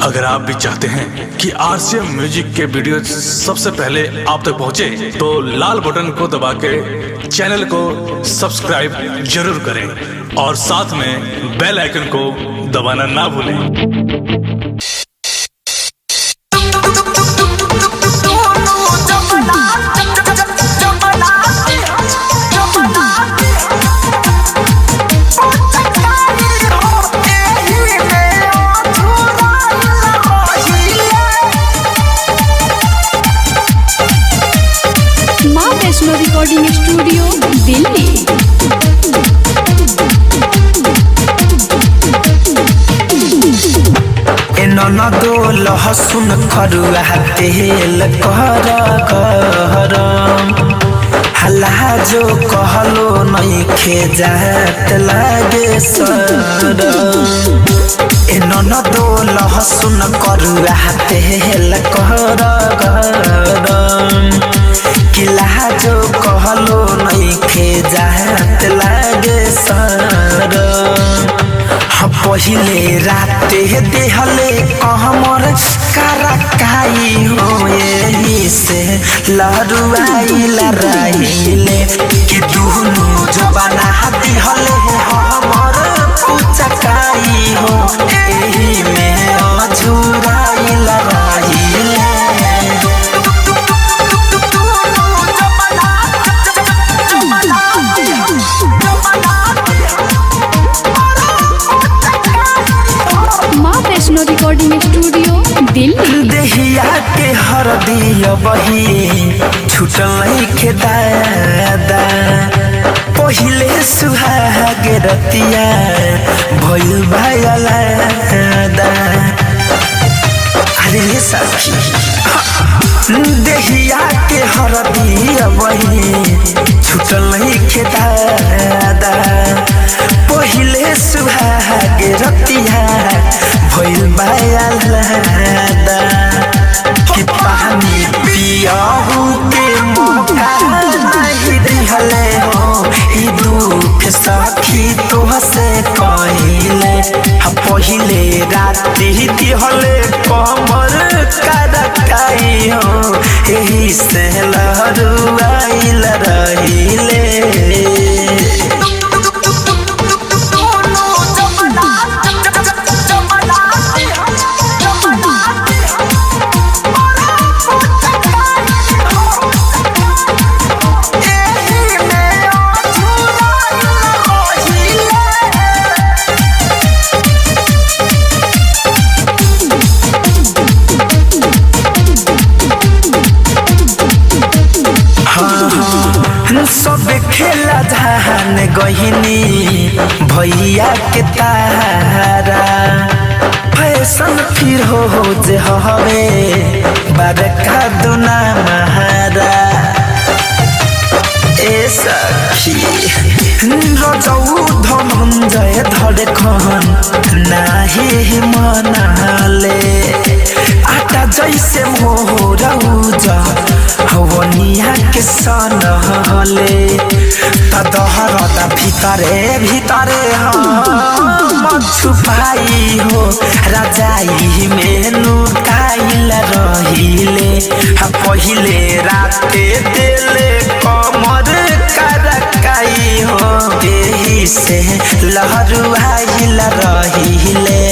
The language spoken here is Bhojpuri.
अगर आप भी चाहते हैं कि आरसीएम म्यूजिक के वीडियो सबसे पहले आप तक पहुंचे, तो लाल बटन को दबा के चैनल को सब्सक्राइब जरूर करें और साथ में बेल आइकन को दबाना ना भूलें। Recording studio Delhi. ननदो लहसुन खरुआ तेल कर गरम, हल्ला जो कहलो नइखे जात लागे सरम। ननदो लहसुन खरुआ तेल कर गरम, किला जो कहलो नइखे जात लागे सरम। पहिले राते देहले कहमर करकाई हो, यही से लहरुआइल रहिले कि दुनु जबाना दिहले हमर पुचकाई हो, एही में अझुराइल रहिले। Recording studio Delhi. देहिया के हरदिया बही छुटल नइखे दादा, पहिले सुहाग रतिया भइल भायलादा। अरे सखी देहिया के हरदिया बही छुटल नइखे दादा, पहिले सुहाग रतिया भइल भायलादा। कि पानी पियाहू के मौका नहीं दिहले हो, ई दुख सखी तोहसे कहिले। पहिले राति दिहले कमर करकाई हो, एही से लहरुआइल रहिले। सब खेला धान गहिनी भैया के तारा, फैशन फिर हो जे हवे बड़का दुना महारा। ए सखी रजौ धनंजय धड़कन नाही मनाले, आटा जैसे मोरा उजा हवनिया के सनहले। तदहरदा भीतरे भीतरे हम छुपाई हो, रजाई में नुकाइल रहिले। पहिले राते देले कमर करकाई हो, एही से लहरुआइल रहिले।